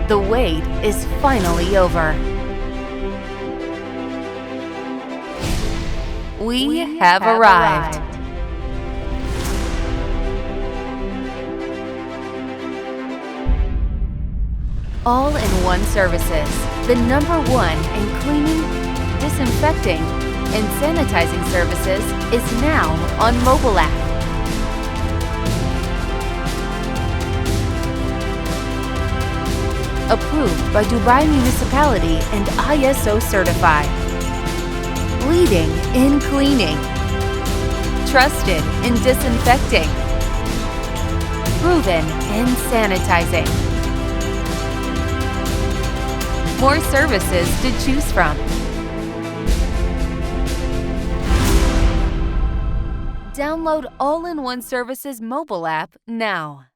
The wait is finally over. We have arrived. All-in-one services, the #1 in cleaning, disinfecting, and sanitizing services, is now on mobile app. Approved by Dubai Municipality and ISO certified. Leading in cleaning. Trusted in disinfecting. Proven in sanitizing. More services to choose from. Download All-in-One Services mobile app now.